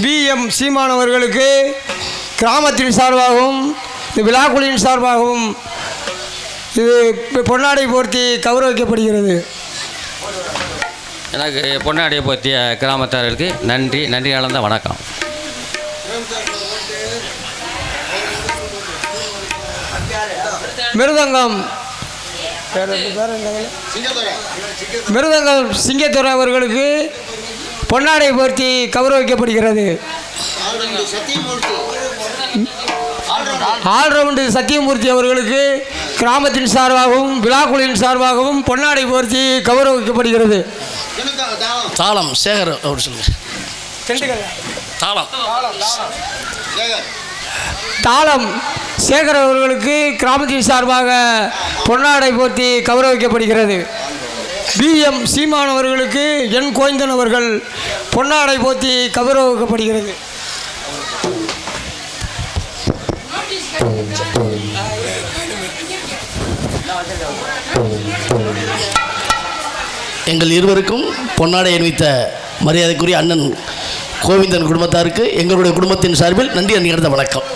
PM சீமான் அவர்களுக்கு கிராமத்தின் சார்பாகவும் இந்த விழாக்குழுவின் சார்பாகவும் இது பொன்னாடை போர்த்தி கௌரவிக்கப்படுகிறது. எனக்கு பொன்னாடையை போர்த்திய கிராமத்தாருக்கு நன்றி கலந்த வணக்கம். மிருதங்கம் சிங்கத்துறை அவர்களுக்கு பொன்னாடை போர்த்தி கௌரவிக்கப்படுகிறது. ஆல்ரவுண்டு சத்தியமூர்த்தி அவர்களுக்கு கிராமத்தின் சார்பாகவும் விழாக்குழுவின் சார்பாகவும் பொன்னாடை போர்த்தி கௌரவிக்கப்படுகிறது. தாளம் சேகர் அவர் சொல்லுங்க. தாளம் சேகர் அவர்களுக்கு கிராமத்தின் சார்பாக பொன்னாடை போர்த்தி கௌரவிக்கப்படுகிறது. பிஎம் சீமான் அவர்களுக்கு என் கோவிந்தன் அவர்கள் பொன்னாடை போர்த்தி கௌரவிக்கப்படுகிறது. எங்கள் இருவருக்கும் பொன்னாடை அணிவித்த மரியாதைக்குரிய அண்ணன் கோவிந்தன் குடும்பத்தாருக்கு எங்களுடைய குடும்பத்தின் சார்பில் நன்றி கலந்த வணக்கம்.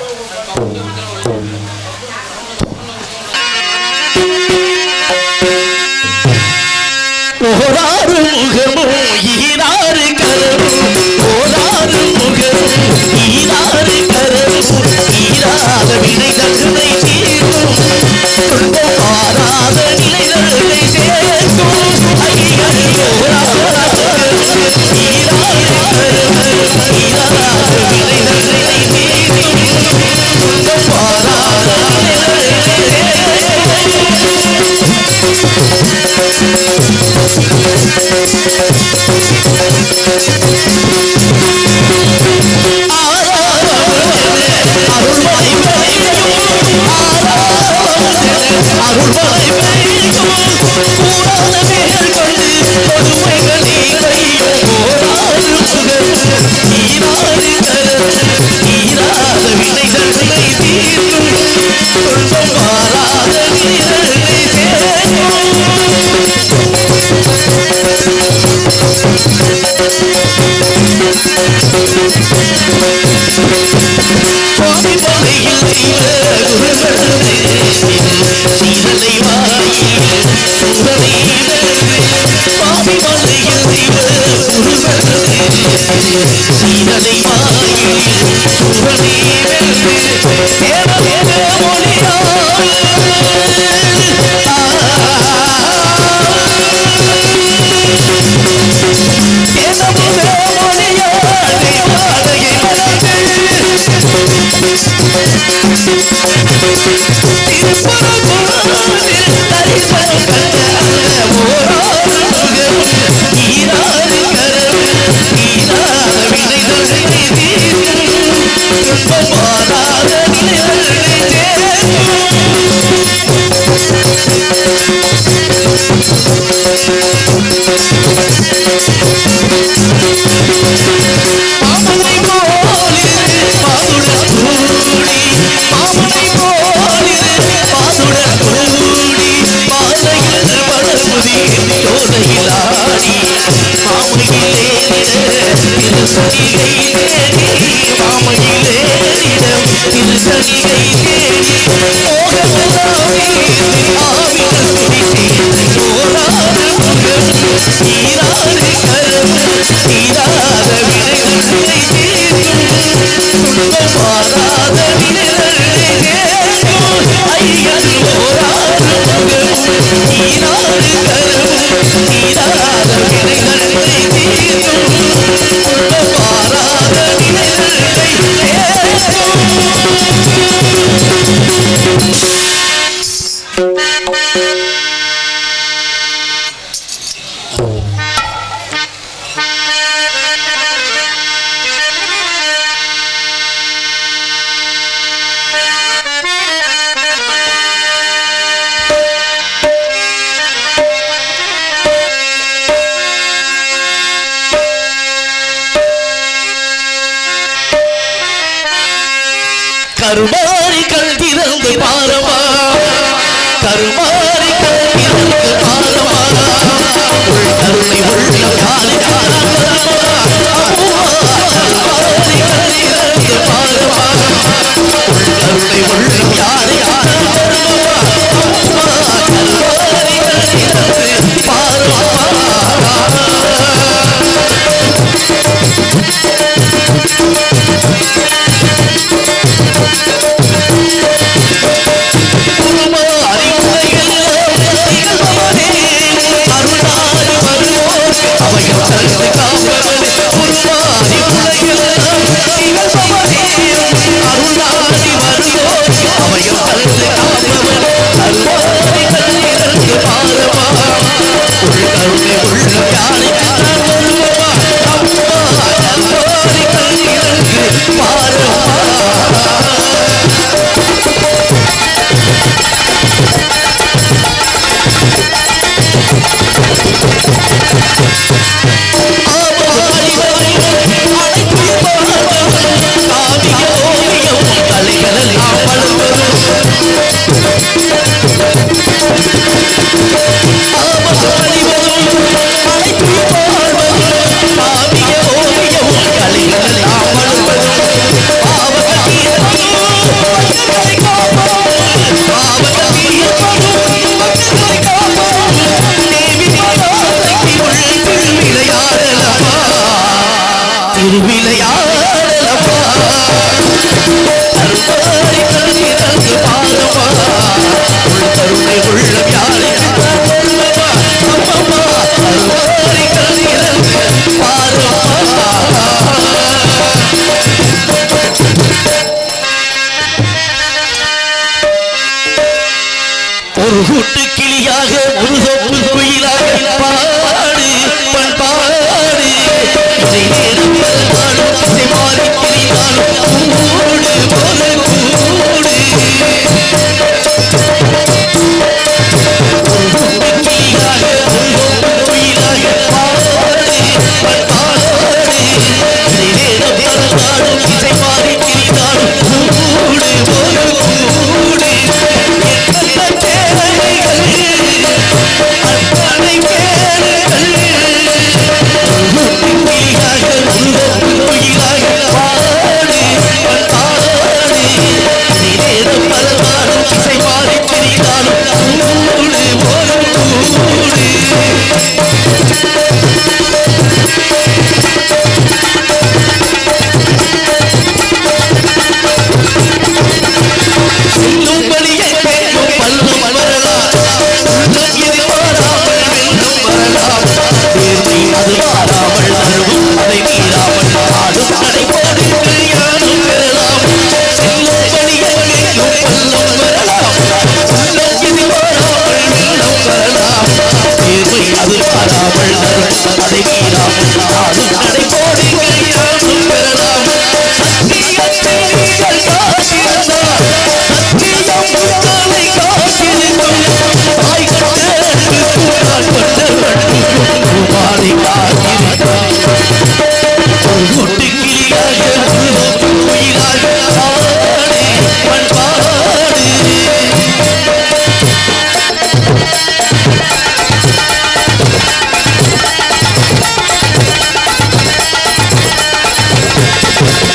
ஓராறு முகமும் ஈராறு கரமும் ஓராறு முகமும் ஈராறு கரமும் ஈராத வினை தன்னை தீர்க்கும் துன்பம் ஆறாத நிலை தன்னை சேர்க்கும் ஐயன் ஓராறு முகமும் ஈராறு கரமும் ஈராத வினை தன்னை தீர்க்கும் துன்பம் ஆறாத நிலை தன்னை கருமாரிகள் திறந்து பாரமா கருமாரிகள் திறந்து பாரமா கருணை உள்ள காலி கருமாரிகள்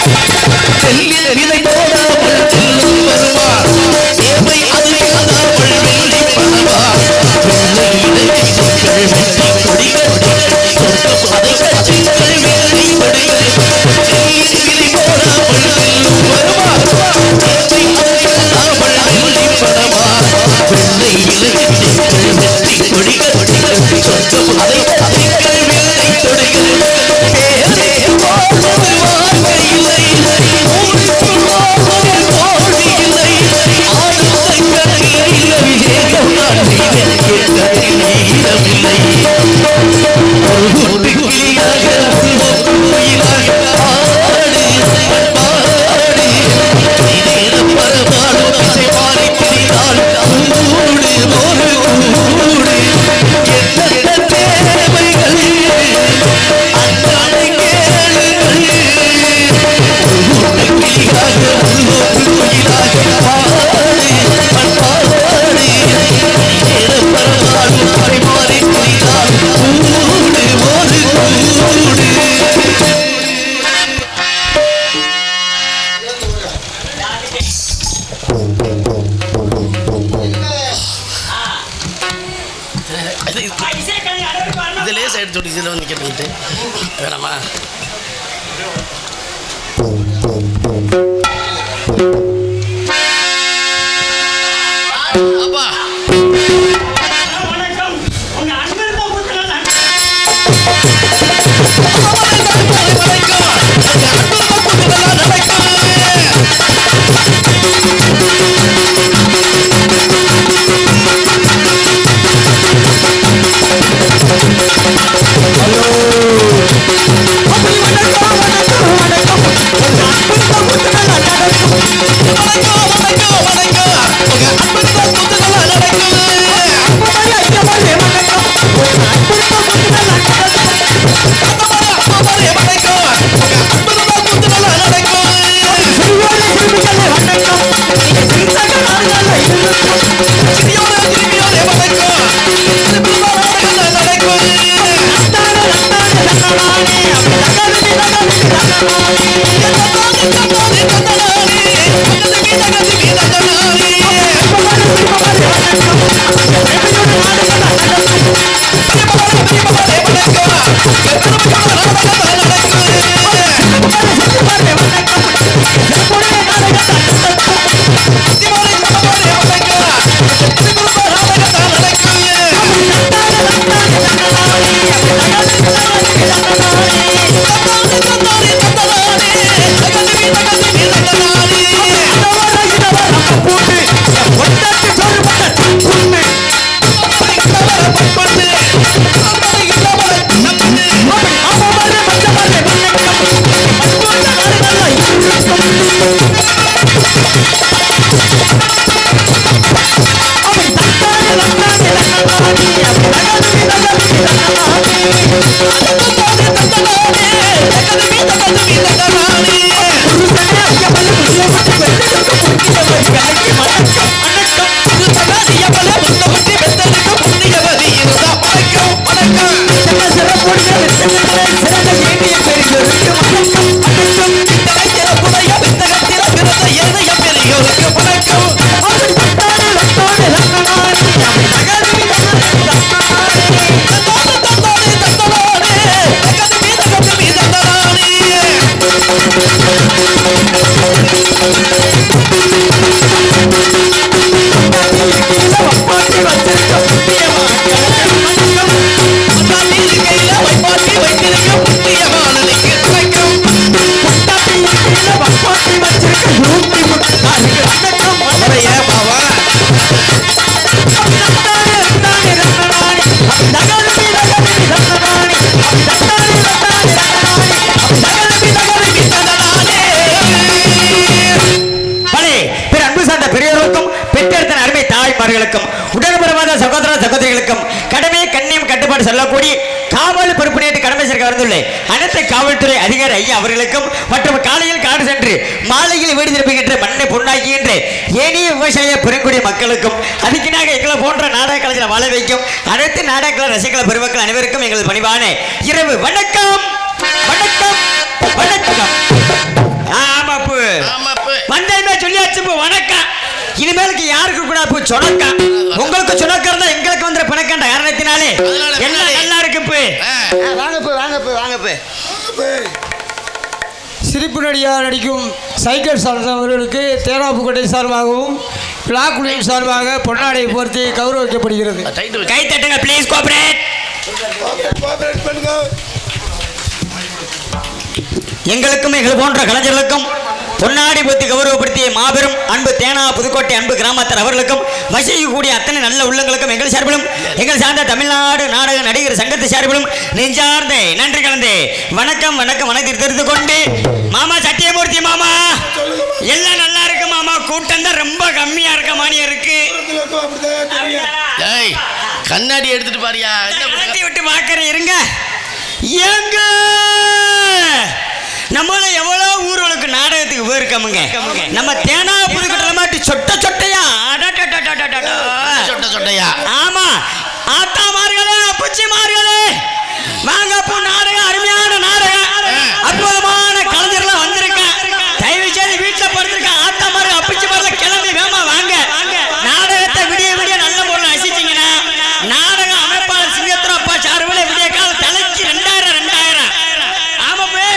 விதை போடாமல் செல்லும் வருவார் ஏமை அறியாதவள் வெள்ளி பணவார் வெள்ளை இலை மக்கள் வெற்றி கொடிகள் சொர்க்கம் அதை கட்சிகள் வெள்ளி கொடிகள் விதை போடாமல் செல்லும் வருவார் ஏமை அறியாதவள் வெள்ளி பணவார் வெள்ளை இலை மக்கள் வெற்றி கொடிகள் சொர்க்கம் அதை கட்சிகள் வெள்ளி கொடிகள் பேரே வாழ்வார் இல்லை இதிலே சைடு சொல்லி இதில் வந்து கேட்டுக்கிட்டு வேணாமா அப்பா உடன்பரவாத சகோதர சகோதரிகளுக்கும் கடமை கண்ணியம் கட்டுப்பாடு சொல்லக்கூடிய காவல் பொறுப்பினேற்று கடமை சேர்க்க வந்துள்ள அனைத்து காவல்துறை அதிகாரி ஐயா அவர்களுக்கும் மற்றும் காலையில் காடு சென்று மாலையில் வீடு திருப்புகின்ற மண்ணை பொன்னாக்குகின்ற ஏனைய விவசாய பெருங்குடி மக்களுக்கும் அதுக்கினாக எங்களை போன்ற நாடக கலைஞர் வாழ வைக்கும் அனைத்து நாடக கலை ரசிகர்கள் பெருமக்கள் அனைவருக்கும் எங்கள் பணிவான இரவு வணக்கம் வணக்கம் வணக்கம். இனிமேலுக்கு யாருக்கு கூட போய் சொனக்கா உங்களுக்கு சொனக்கா இருந்தா எங்களுக்கு வந்து பிணக்காண்ட காரணத்தினாலே எல்லாம் நல்லா இருக்கு வாங்க சிரிப்பு நடிகாக நடிக்கும் சைக்கிள் சார்ந்தவர்களுக்கு தேனாப்புக்கோட்டை சார்பாகவும் பிளாக்குடியின் சார்பாக பொன்னாடை போர்த்தி கௌரவிக்கப்படுகிறது. கை தட்டுங்க ப்ளீஸ் கோஆபரேட். எங்களுக்கும் எங்கள் போன்ற கலைஞர்களுக்கும் பொன்னாடி போத்தி கௌரவப்படுத்திய மாபெரும் அன்பு தேனா புதுக்கோட்டை அன்பு கிராமத்தார் அவர்களுக்கும் வசிக்கக்கூடிய அத்தனை நல்ல உள்ளங்களுக்கும் எங்கள் சார்பிலும் எங்கள் சார்ந்த தமிழ்நாடு நாடக நடிகர் சங்கத்து சார்பிலும் நெஞ்சார்ந்த நன்றி கலந்து வணக்கம் தெரிந்து கொண்டு மாமா சத்தியமூர்த்தி மாமா எல்லாம் நல்லா இருக்கு மாமா. கூட்டம் தான் ரொம்ப கம்மியா இருக்க மாதிரி இருக்கு. கண்ணாடி எடுத்துட்டு பாரியா விட்டு பாக்குறேன் இருங்க. எங்க நம்மள எவ்வளோ ஊர்களுக்கு நாடகத்துக்கு போயிருக்கோமுங்க. நம்ம தேனா புதுக்கோட்டை மாட்டி சொட்டையா சொட்டையா. ஆமா ஆத்தாமார்களே அப்பச்சிமார்களே வாங்க அப்போ நாடகம் அருமையான நாடகம் அற்புதமான கலைஞர்லாம் வந்திருக்கேன். தயவு செய்து வீட்டில் படுத்திருக்கேன் ஆத்தாமார்கள் அப்பச்சிமார்கள் கிளம்பி வேமா வாங்க. நாடகத்தை விடிய நல்ல முறையில் ரசிச்சிங்கன்னா நாடகம் அமைப்பாளர் சிங்கத்திரப்பா சார்பில் விடிய காலம் தலைக்கு 2000 ஆமாப்பே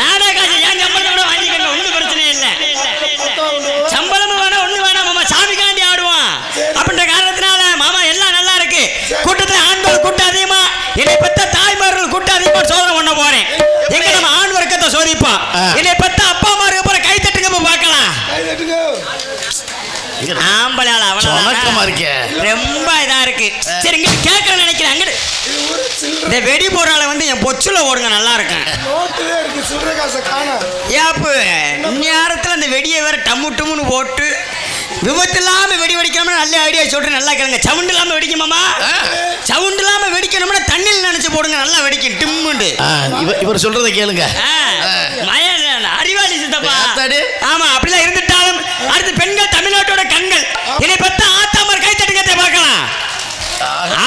நாடக ஏன் சம்பளம் கூட வாங்கிக்கங்க ஒன்றும் பிரச்சனை இல்லை. சம்பளமும் வேணாம் ஒன்றும் வேணாம் மாமா சாமிக்காண்டி ஆடுவான் அப்படின்ற காரணத்தினால மாமா எல்லாம் நல்லா இருக்கு. கூட்டத்தில் ஆண்கள் கூட்டம் அதிகமா என்னை பெற்ற தாய்மார்கள் கூட்டம் அதிகமா சோதனை பண்ண போறேன். எங்க நம்ம ஆண் வர்க்கத்தை சோதிப்போம். என்னை பெற்ற அப்பா அம்மாருக்கு போற கை தட்டுங்க பார்க்கலாம். ஆம்பளால ரொம்ப இதா இருக்கு. சரி இங்க கேட்க நினைக்கிறேன் அங்க இந்த வெடி போறால வந்து என் பொச்சுல ஓடுங்க நல்லா இருக்கும். ஏப்பு நேரத்தில் அந்த வெடியை வேற டம்முன்னு போட்டு விபத்து இல்லாம வெடி வெடிக்கணும்னா நல்ல ஐடியா சொல்றேன். நல்லா கேளுங்க. சவுண்ட் இல்லாம வெடிக்குமாமா? சவுண்ட் இல்லாம வெடிக்கணும்னா தண்ணியில் நினைச்சு போடுங்க நல்லா வெடிக்கும் டிம்முண்டு. இவர் சொல்றதை கேளுங்க. அறிவாளி சித்தப்பா. ஆமா அப்படிலாம் இருந்துட்டாலும் அடுத்து பெண்கள் தமிழ்நாட்டோட கண்கள் என்னை பத்த ஆத்தாமர் கை தட்டுக்கத்தை பார்க்கலாம்.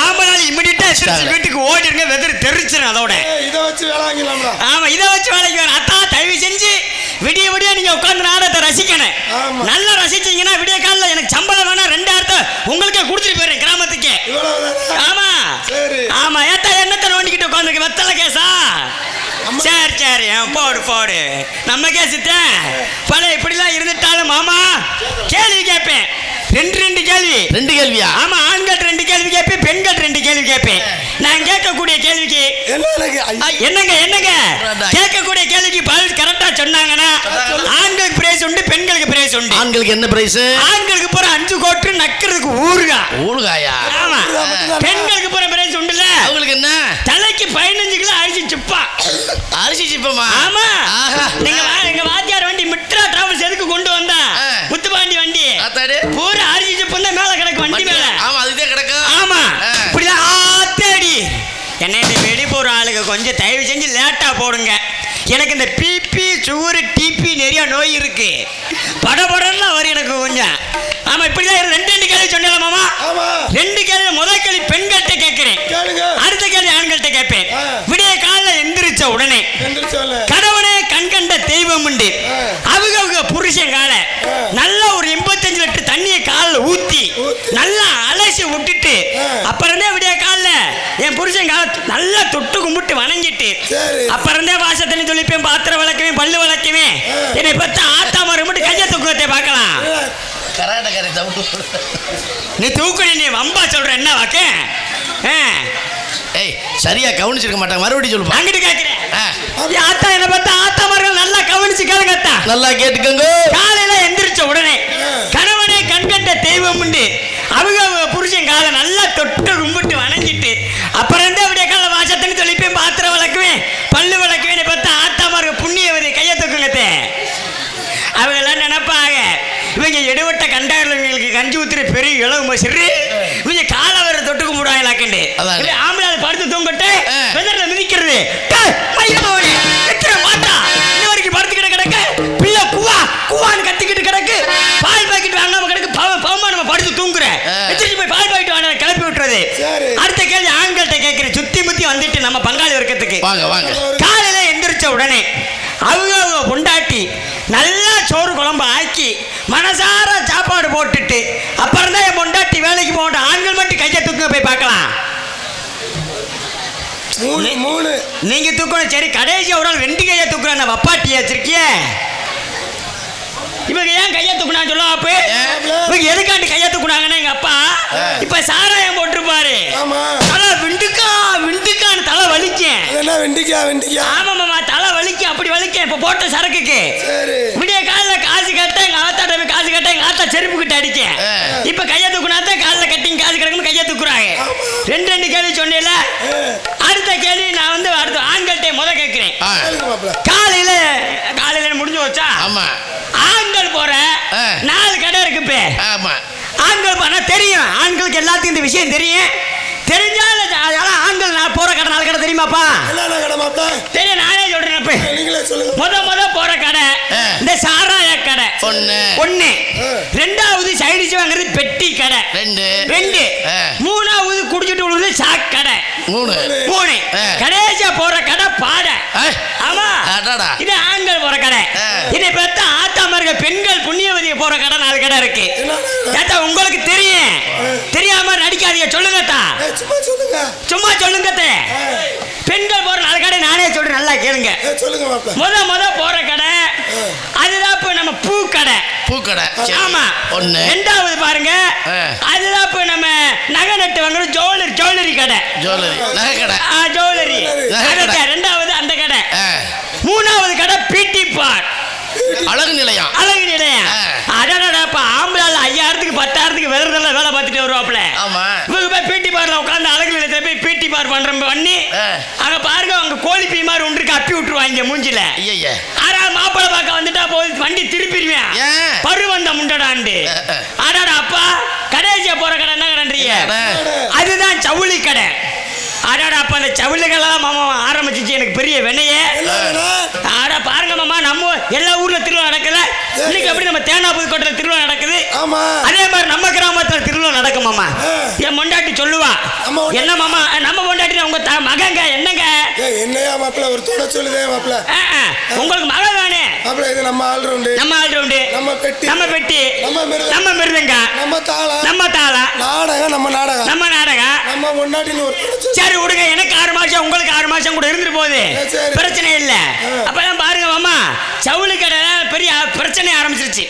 ஆம்பளால இமிடியட்டா வீட்டுக்கு ஓடிருங்க வெதர் தெரிச்சிரும். அதோட ஆமா இதை வச்சு வேலைக்கு வேணும். அத்தா தயவு செஞ்சு விடிய நீங்க உட்கார்ந்து நாடகத்தை ரசிக்கணும். நல்லா ரசிச்சீங்கன்னா விடிய காலில் எனக்கு சம்பளம் வேணா 2000 உங்களுக்கே கொடுத்துட்டு போயிடுறேன் கிராமத்துக்கு. ஆமா ஆமா ஏத்தா என்னத்தை நோண்டிக்கிட்டு உட்காந்துருக்கு வெத்தலை கேசா? சரி போடு நம்ம கேசுத்தேன் பல இப்படிலாம் இருந்துட்டாலும் மாமா கேள்வி கேட்பேன். ரெண்டு கேள்வியா? ஆமா ஆண்கள் 2 கேள்வி கேட்பேன் பெண்கள் 2 கேள்வி கேட்பேன். நான் கேட்கக்கூடிய கேள்விக்கு என்னங்க கேட்கக்கூடிய கேள்விக்கு பதில் கரெக்டா சொன்னாங்கன்னா ஆண்களுக்கு பிரைஸ் உண்டு பெண்களுக்கு பிரைஸ் உண்டு. ஆண்களுக்கு என்ன பிரைஸ்? ஆண்களுக்கு போற 5 கோட்டு நக்கிறதுக்கு ஊறுகாயா. ஆமா பெண்களுக்கு போற பிரைஸ் உண்டுல அவங்களுக்கு என்ன தலைக்கு 15 கிலோ அரிசி சிப்பமா? ஆமா நீங்க எங்க வாத்தியார் வண்டி மிட்ரா டிராவல்ஸ் எதுக்கு கொண்டு வந்தா முத்துப்பாண்டி வண்டி பூரா அரிசி சிப்பம் தான் மேல கிடக்கு வண்டி மேல. ஆமா அதுதே கிடக்கு. ஆமா இப்படிதான் ஆத்தேடி என்ன இந்த வெடி போற ஆளுக்கு கொஞ்சம் தயவு செஞ்சு லேட்டா போடுங்க. எனக்கு இந்த பிபி சுகர் டிபி நிறைய நோய் இருக்கு. படபடன்னு வரும் எனக்கு கொஞ்சம். ஆமா இப்படிதான் 2 கேள்வி சொன்னேன் மாமா. 2 கேள்வி முதல் கேள்வி பெண்கள்கிட்ட கேட்கிறேன் அடுத்த கேள்வி ஆண்கள்கிட்ட கேட்பேன். விடிய காலில் எந்திரிச்ச உடனே கடவுளே கண்கண்ட தெய்வம் உண்டு அவங்க புருஷன் கால நல்ல ஒரு 85 லிட்டர் தண்ணியை காலில் ஊத்தி நல்லா அலசி விட்டுட்டு அப்புறந்தே விடிய காலில் என் புருஷன் கால நல்லா தொட்டு கும்பிட்டு வணங்கிட்டு அப்புறந்தே வாச தண்ணி தொழிப்பேன் பாத்திரம் விளக்குவேன் பல்லு விளக்குவேன். என்னை பத்தி ஆத்தா மறுபடி கையை தூக்கத்தை பார்க்கலாம். நீ தூக்குனி நீ வம்பா சொல்ற என்ன வாக்கு? சரியா கவனிச்சிருக்க மாட்டாங்க மறுபடியும் சொல்லுங்க. அங்கிட்டு கேட்கிறேன் ஆத்தா என்ன பார்த்தா ஆத்தா மர்கள் நல்லா கவனிச்சு கேளுங்க. நல்லா கேட்டுக்கோங்க. காலையில எந்திரிச்ச உடனே கணவனே கண்கண்ட தெய்வம் உண்டு அவங்க புருஷன் காலை நல்லா தொட்டு கும்பிட்டு வணங்கிட்டு அப்புறம் அப்படியே கால வாசத்தனி தொழிப்பேன் பாத்திரம் விளக்குவேன் பல்லு விளக்குவேன் பார்த்தா ஆத்தா மர்கள் புண்ணியவதி கையை தூக்குங்க. அவங்க எல்லாம் நினைப்பாங்க இவங்க எடுவட்ட கண்டார்களுக்கு கஞ்சி ஊத்துற பெரிய இளவு சரி இவங்க காலை வர தொட்டு கும்பிடுவாங்களாக்கண்டு ஆம்பளை படுத்து தூங்கிட்டு வெதர்ல மிதிக்கிறது மாட்டா இன்ன வரைக்கும் படுத்துக்கிட்டு கிடக்கு பிள்ளை குவான்னு கத்திக்கிட்டு கிடக்கு பால் பாக்கெட் வாங்காம கிடக்கு பவமா நம்ம படுத்து தூங்குறேன் போய் பால் பாக்கெட் வாங்க கிளப்பி விட்டுறது. அடுத்த கேள்வி ஆண்கள்கிட்ட கேட்கிறேன். சுத்தி முத்தி வந்துட்டு நம்ம பங்காளி வர்க்கத்துக்கு காலையில எந்திரிச்ச உடனே அவங்க பொண்டாட்டி நல்லா சோறு குழம்பு ஆக்கி மனசார சாப்பிட சாப்பாடு போட்டுட்டு அப்புறம் தான் என் பொண்டாட்டி வேலைக்கு போகணும். ஆண்கள் மட்டும் கையை தூக்குங்க போய் பார்க்கலாம். மூணு நீங்க தூக்கணும். சரி, கடைசி ஒரு நாள் 2 கையை தூக்குறேன். நான் வப்பாட்டி வச்சிருக்கிய இவங்க ஏன் கையை தூக்குனான்னு சொல்லுவா. அப்ப இவங்க எதுக்காண்டி கையை தூக்குனாங்கன்னா எங்க அப்பா இப்ப சாராயம் போட்டிருப்பாரு. தலை விண்டுக்கான்னு தலை வலிக்கும். ஆமா மாமா, தலை வலிக்கும். அப்படி வலிக்கும். இப்ப போட்ட சரக்குக்கு விடிய காலில காசு கட்ட எங்க ஆத்தாட்ட போய் காசு கட்ட எங்க ஆத்தா செருப்பு கிட்ட அடிக்கேன். இப்ப கையை தூக்குனாத்தான் காலில் கட்டிங் காசு கிடக்கும் கையை தூக்குறாங்க. 2 கேள்வி சொன்னேல. அடுத்த கேள்வி நான் வந்து அடுத்த ஆண்கள்கிட்ட முத கேட்கிறேன். காலையில முடிஞ்சு வச்சா ஆண்கள் போற 4 கடை இருக்கு. ஆண்கள் போனா தெரியும். ஆண்களுக்கு எல்லாத்துக்கும் இந்த விஷயம் தெரியும். தெரிஞ்சாலும் ஆண்கள் நான் போற கடை 4 கடை தெரியுமாப்பா? தெரியும். நானே சொல்றேன். முத போற கடை இந்த சாராய கடை 1. 2வது சைடிஸ் வாங்குறது பெட்டி கடை 2. 3வது குடிச்சிட்டு விழுது சாக் கடை 3. கடைசியா போற கடை பாடை. ஆமா, இது ஆண்கள் போற கடை. இதை பார்த்தா ஆத்தாமருக பெண்கள் புண்ணியவதிய போற கடை 4 கடை இருக்கு. உங்களுக்கு தெரியும். தெரியாம நடிக்காதீங்க. சொல்லுங்கத்தா, சும்மா சொல்லுங்க. பெண்கள் போற 4 கடை நானே சொல்றேன், நல்லா கேளுங்க. முத போற கடை அதுதான் இப்ப நம்ம பூ கடை. ஆமா. 2வது பாருங்க, அதுதான் இப்ப நம்ம நகை நட்டு வாங்குற ஜுவல்லரி கடை. ஜுவல்லரி 2வது அந்த கடை. 3வது கடை பிடி பார்க் அழகு நிலையம். அடடா, ஆம்பளால 5000க்கு 10,000க்கு வெறுதெல்லாம் வேலை பார்த்துட்டு வருவாப்ல. இவங்க போய் பிடி பார்ல உட்காந்து அழகு நிலையத்துல போய் பிடி பார் பண்ணி அங்க பாருங்க, அவங்க கோழி பீ மாதிரி ஒன்று இருக்கு, அப்பி விட்டுருவாங்க மூஞ்சில. ஆறாவது மாப்பிள்ளை பார்க்க வந்துட்டா போய் வண்டி திருப்பிடுவேன். பருவந்த முண்டடாண்டு. அடாடா அப்பா, கடைசியா போற கடை என்ன கடைன்றீங்க? அதுதான் ஜவுளி கடை. அடாடா அப்ப அந்த ஜவுளிகள்லாம் மாமா ஆரம்பிச்சிச்சு. எனக்கு பெரிய வெண்ணையே. ஆடா பாருங்க மாமா, நம்ம எல்லா ஊர்ல திருவிழா நடக்கல. இன்னைக்கு எப்படி நம்ம தேனா புதுக்கோட்டையில திருவிழா நடக்குது, அதே மாதிரி நம்ம கிராமத்துல திருவிழா நடக்கும் மாமா. என் பொண்டாட்டி சொல்லுவா, என்ன மாமா நம்ம பொண்டாட்டி உங்க மகங்க என்னங்க என்னையா மாப்பிள்ள ஒரு தோட சொல்லுதே மாப்பிள்ள. உங்களுக்கு மகன் தானே மாப்பிள்ள? இது நம்ம ஆல்ரவுண்டு, நம்ம பெட்டி, நம்ம மிருதங்க, நம்ம தாளம், நாடகம், நம்ம நாடகம், நம்ம பொண்டாட்டின்னு ஒரு. சரி விடுங்க, எனக்கு 6 மாசம் உங்களுக்கு 6 மாசம் கூட இருந்துட்டு போகுது, பிரச்சனை இல்ல. அப்பதான் பாருங்க மாமா, ஜவுளி கடை பெரிய பிரச்சனை ஆரம்பிச்சிருச்சு.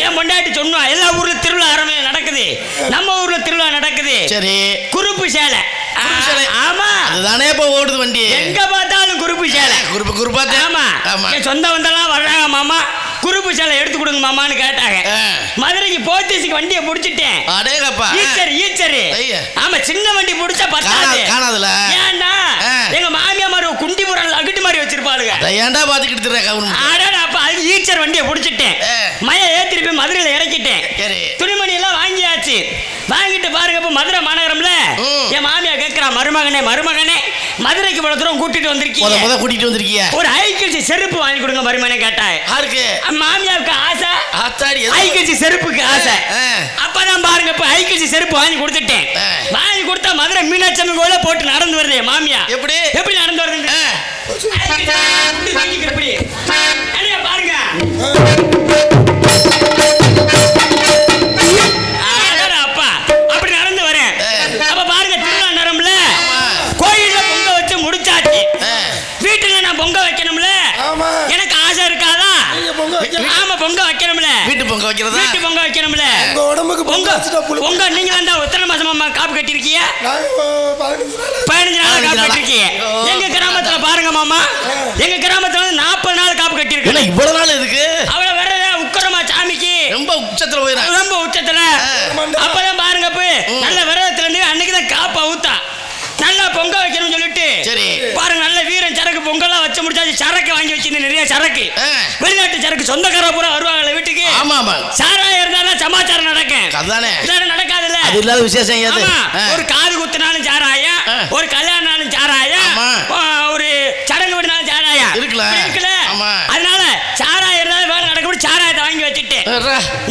என் பொண்டாட்டி சொன்னா எல்லா ஊர்ல திருவிழா நடக்குது, நம்ம ஊர்ல திருவிழா நடக்குது. சரி, குறுப்பு சேலை. ஆமா, அதுதானே இப்ப ஓடுது வண்டி. எங்க பார்த்தாலும் குறுப்பு சேலை. குறுப்பா. ஆமா, சொந்த வந்தெல்லாம் வர்றாங்க மாமா, குறுப்பு சேலை எடுத்து கொடுங்க மாமான்னு கேட்டாங்க. மதுரைக்கு போத்தீஸுக்கு வண்டியை முடிச்சிட்டேன். ஈச்சரு. ஆமா, சின்ன வண்டி முடிச்சா பத்தாது. ஏன்டா எங்க மாமியா மாதிரி குண்டிபுரம் அகிட்டு மாதிரி வச்சிருப்பாளுங்க. ஏன்டா பாத்துக்கிட்டு அப்ப அதுக்கு ஈச்சர் வண்டியை முடிச்சிட்டேன். மய ஏத்திட்டு போய் மதுரையில இறக்கிட்டேன். துணிமணி எல்லாம் வாங்கியாச்சு. வாங்கிட்டு பாருங்க, இப்ப மதுரை மாநகரம்ல என் மாமியா கேட்கிறா, மருமகனே மதுரைக்கு இவ்வளவு தூரம் கூட்டிட்டு வந்திருக்கீங்க, ஒரு ஐக்கிள்சி செருப்பு வாங்கி கொடுங்க மருமகனே கேட்டாய். மாமியாவுக்கு ஆசை, ஐக்கிள்சி செருப்புக்கு ஆசை. அப்பதான் பாருங்க, இப்ப ஐக்கிள்சி செருப்பு வாங்கி கொடுத்துட்டேன். வாங்கி கொடுத்தா மதுரை மீனாட்சி அம்மன் கோயில போட்டு நடந்து வருது மாமியா. எப்படி நடந்து வருது பாருங்க. அப்பா அப்படி நடந்து வரேன். அப்ப பாருங்க, திருவிழா நேரம்ல கோயில்ல பொங்க வச்சு முடிச்சாச்சு. வீட்டுல நான் பொங்க வைக்கணும்ல, எனக்கு ஆசை இருக்காதா? ஆமா, பொங்க வைக்கணும்ல. வீட்டு பொங்க வைக்கணும்ல. பொங்க நீங்க தான் எத்தனை மாசமா காப்பு கட்டிருக்கீங்க? 15 நாள் காப்பு கட்டிருக்கீங்க. எங்க கிராமத்துல பாருங்க மாமா, எங்க கிராமத்துல 40 நாள் காப்பு கட்டிருக்கு. இவ்வளவு நாள் எதுக்கு? அவள வர உக்கரமா சாமிக்கு ரொம்ப உச்சத்துல. அப்பதான் பாருங்க, நல்ல விரதத்துல இருந்து அன்னைக்குதான் காப்பு அவுத்தா நல்லா பொங்க வைக்கணும்னு சொல்லிட்டு பாருங்க, நல்ல வீரன் சரக்கு பொங்கல்லாம் வச்சு முடிச்சாச்சு. சரக்கு வாங்கி வச்சிருந்தேன், நிறைய சரக்கு, வெளிநாட்டு சரக்கு. சொந்தக்கார பூரா வருவாங்கல்ல வீட்டுக்கு. சாராயம் இருந்தாலும் சமாச்சாரம் நடக்கும், நடக்காதுல்ல. ஒரு காது குத்துனாலும் சாராயம், ஒரு கல்யாணம் சாராயம், ஒரு சடங்கு விடுனாலும் சாராயம் இருக்குல்ல. அதனால சாராயம் இருந்தாலும் வேலை நடக்க சாராயத்தை வாங்கி வச்சுட்டு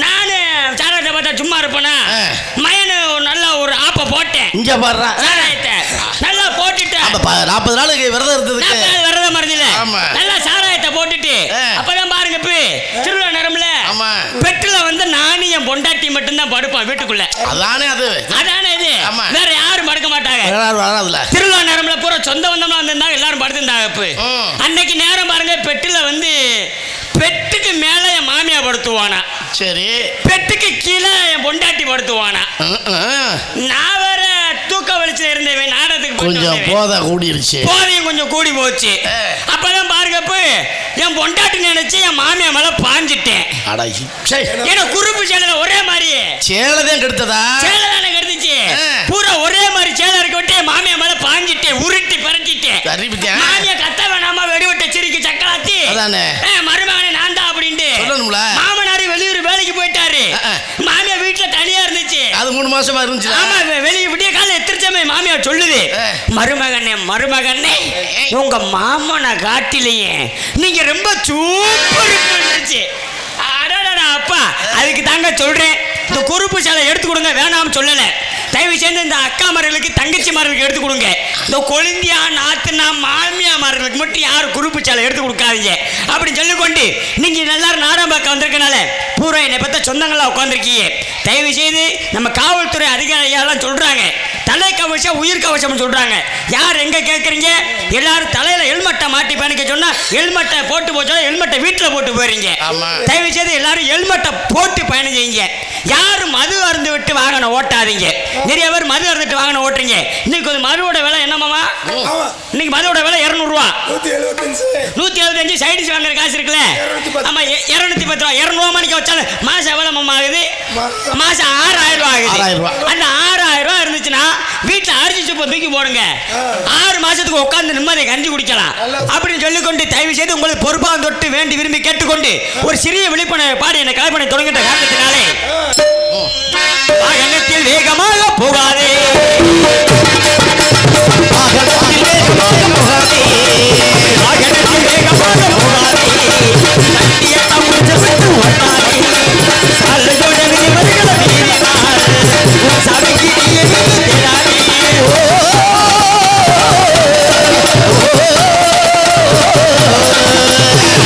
நானு சாராயத்தை பார்த்தா சும்மா இருப்பேனா, மயனு நல்ல ஒரு ஆப்ப போட்டேன். சாராயத்தை நல்லா போட்டுட்டு 40 நாளுக்கு விரதம் இருந்ததுக்கு விரதம் மறந்துல நல்லா சாராயத்தை போட்டுட்டு அப்பதான் பாருங்க திருவிழா நேரம்ல பெட்ரோல வந்து நானும் என் பொண்டாட்டி பொண்டாட்டி மட்டும்தான் படுப்பான் வீட்டுக்குள்ள. அதானே இது ஆமா. வேற யாரும் படுக்க மாட்டாங்க. திருவிழா நேரம்ல பூரா சொந்த வந்தோம்னா வந்திருந்தாங்க, எல்லாரும் படுத்திருந்தாங்க. அன்னைக்கு நேரம் பாருங்க, பெட்டுல வந்து பெட்டுக்கு மேல என் மாமியா படுத்துவானா, சரி பெட்டுக்கு கீழே என் பொண்டாட்டி படுத்துவானா. நான் வேற தூக்க வலிச்சு இருந்தேன், நாடகத்துக்கு கொஞ்சம் போதை கூடிருச்சு, போதையும் கொஞ்சம் கூடி போச்சு. அப்பதான் பாருங்க என் பொண்டாட்டி நினைச்சு என் மாமியா மேல பாஞ்சிட்டேன். ஏன்னா குறுப்பு சேலை ஒரே மாதிரி சேலைதான் கெடுத்ததா, சேலை தானே கெடுத்துச்சு. பூரா ஒரே மாதிரி சேலை இருக்க விட்டு மாமியா மேல பாஞ்சிட்டேன், உருட்டி பறக்கிட்டேன். மாமியா கத்த வேணாமா, வெடிவிட்ட சிரிக்கு சக்கலாத்தி மருமகனை நான் தான் அப்படின்ட்டு மாமனாரி வெளியூர் வேலைக்கு போயிட்டாரு. மாமியா வீட்டுல தனியா இருந்துச்சு, அது 3 மாசமா இருந்துச்சு. ஆமா, வெளியே விடிய கால எத்திரிச்சமே மாமியா சொல்லுது, மருமகனே மருமகனே உங்க மாமனை காட்டிலேயே நீங்க ரொம்ப சூப்பர் இருந்துச்சு. அப்பா அதுக்கு தாங்க சொல்றேன், இந்த குறுப்பு சேலை எடுத்து கொடுங்க, வேணாம் சொல்லல. தயவு செய்து இந்த அக்கா மார்களுக்கு தங்கச்சி மார்களுக்கு எடுத்து கொடுங்க. இந்த கொழுந்தியா நாத்துனா மாமியா மார்களுக்கு மட்டும் யாரும் குறுப்பு சேலை எடுத்து கொடுக்காதீங்க அப்படின்னு சொல்லிக்கொண்டு, நீங்க எல்லாரும் நாடகம் பார்க்க வந்திருக்கனால பூரா என்னை பத்த சொந்தங்களா உட்காந்துருக்கீங்க. தயவு செய்து நம்ம காவல்துறை அதிகாரிகள்லாம் சொல்றாங்க, தலை கவசம் உயிர் கவசம் சொல்றாங்க. யார் எங்க கேட்குறீங்க? எல்லாரும் தலையில ஹெல்மெட்டை மாட்டி பயணிக்க சொன்னா ஹெல்மெட்டை போட்டு போச்சா ஹெல்மெட்டை வீட்டில் போட்டு போறீங்க. தயவு செய்து எல்லாரும் ஹெல்மெட்டை போட்டு பயணம் செய்யுங்க. யாரும் மது அருந்து விட்டு வாகனம் ஓட்டாதீங்க. நிறைய பேர் மது அருந்துட்டு வாகனம் ஓட்டுறீங்க. இன்னைக்கு ஒரு மதுவோட விலை என்னமாமா? இன்னைக்கு மதுவோட விலை 200 ரூபா, 175. சைடிஸ் வாங்குற காசு இருக்குல்ல, ஆமா 210 ரூபா. 200 ரூபா மணிக்கு வச்சாலும் மாசம் எவ்வளவு ஆகுது? மாசம் 6000 ரூபா ஆகுது. அந்த 6000 ரூபா இருந்துச்சுன்னா வீட்டுல அரிசி சூப்பை தூக்கி போடுங்க, 6 மாசத்துக்கு உட்கார்ந்து நிம்மதியை கஞ்சி குடிக்கலாம் அப்படின்னு சொல்லிக்கொண்டு, தயவு செய்து உங்களுக்கு பொறுப்பாக தொட்டு வேண்டி விரும்பி கேட்டுக்கொண்டு ஒரு சிறிய விழிப்புணர்வு பாடி என்னை கலைப்பணி தொடங்கிட்ட காரணத்தினாலே வாகனத்தில் வேகமாக போகாதே, வாகனத்தில் வேகமாக போகாதே, வாகனத்தில் வேகமாக போகாதே, வண்டியெல்லாம் கொஞ்சம் விட்டு ஓட்டாதே, சாலையோட விதிமுறைகளை மீறினார் உன் சபைக்கு நீயே தேடாதே.